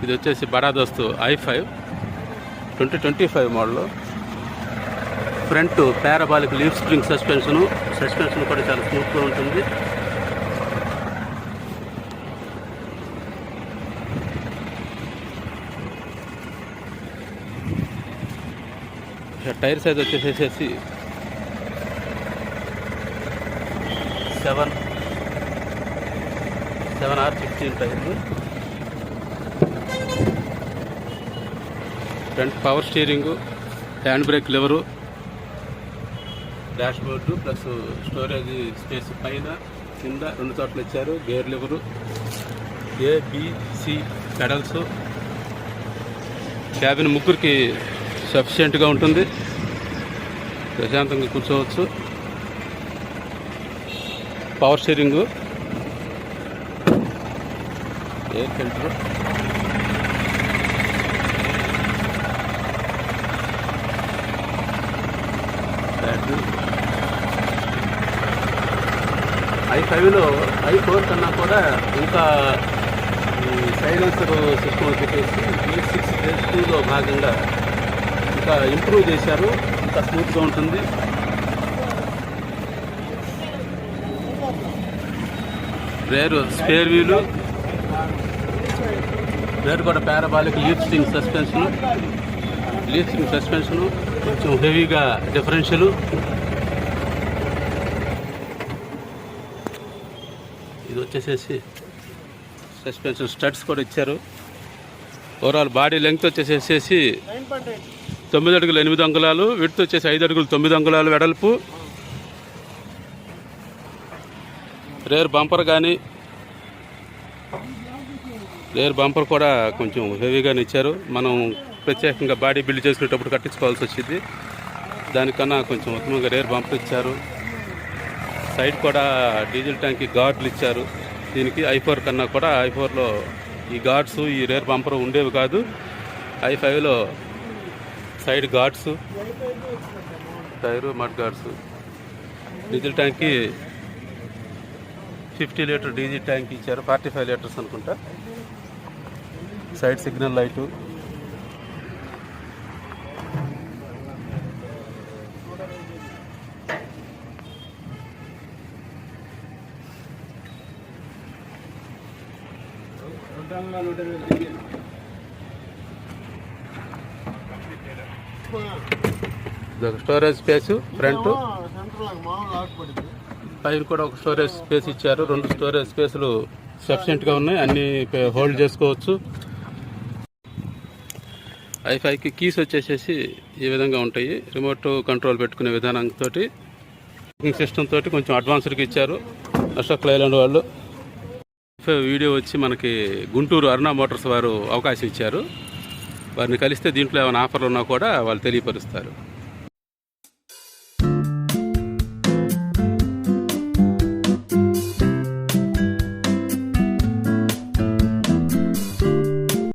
ఇది వచ్చేసి బడా Dost i5 2025 model. Front parabolic leaf spring suspension కూడా చాలా స్మూత్గా ఉంటుంది. టైర్ సైజ్ వచ్చేసేసి 7R16 టైర్లు. Front power steering, hand brake lever, dashboard plus storage space పైన కింద 2 చోట్ల ఇచ్చారు. Gear lever, ABC pedals. Cabin ముగ్గురికి సఫిషియెంట్గా ఉంటుంది, ప్రశాంతంగా కూర్చోవచ్చు. Power steering, air filter, battery. i5లో i4 కన్నా కూడా ఇంకా సైలెన్సర్ సిస్టమ్ వచ్చేసి V6 Phase 2లో భాగంగా ఇంకా ఇంప్రూవ్ చేశారు, ఇంకా స్మూత్గా ఉంటుంది. రేర్ స్పేర్ వీలు, రేర్ కూడా పారాబాలిక్ లీఫ్ స్ప్రింగ్ సస్పెన్షను, కొంచెం హెవీగా డిఫరెన్షియల్. ఇది వచ్చేసేసి సస్పెన్షన్ స్టడ్స్ కూడా ఇచ్చారు. ఓవరాల్ బాడీ లెంగ్త్ వచ్చేసేసి 9 అడుగులు 8 అంగుళాలు, విడ్త్ వచ్చేసి 5 అడుగులు 9 అంగుళాలు వెడల్పు. రేర్ బంపర్ కూడా కొంచెం హెవీగానే ఇచ్చారు. మనం ప్రత్యేకంగా బాడీ బిల్డ్ చేసుకునేటప్పుడు కట్టించుకోవాల్సి వచ్చింది, దానికన్నా కొంచెం ఉత్తమంగా రేర్ బంపర్ ఇచ్చారు. సైడ్ కూడా డీజిల్ ట్యాంక్కి గార్డులు ఇచ్చారు. దీనికి i4 కన్నా కూడా i4లో ఈ గార్డ్స్, ఈ రేర్ బంపర్ ఉండేవి కాదు. i5లో side guards, tyre, mudguards. Diesel ట్యాంక్కి 50 లీటర్ డీజిల్ ట్యాంక్ ఇచ్చారు, 45 లీటర్స్ అనుకుంటా. Side signal light, storage space front, పైన కూడా ఒక స్టోరేజ్ స్పేస్ ఇచ్చారు. 2 స్టోరేజ్ స్పేస్లు సఫిషియెంట్గా ఉన్నాయి, అన్నీ హోల్డ్ చేసుకోవచ్చు. i5కి కీస్ వచ్చేసేసి ఈ విధంగా ఉంటాయి. రిమోట్ కంట్రోల్ పెట్టుకునే విధానంతో, సిస్టమ్ తోటి కొంచెం అడ్వాన్స్డ్గా ఇచ్చారు అశోక్ లైలాండ్ వాళ్ళు. వీడియో వచ్చి మనకి గుంటూరు అరుణ మోటార్స్ వారు అవకాశం ఇచ్చారు. వారిని కలిస్తే దీంట్లో ఏమైనా ఆఫర్లు ఉన్నా కూడా వాళ్ళు తెలియపరుస్తారు.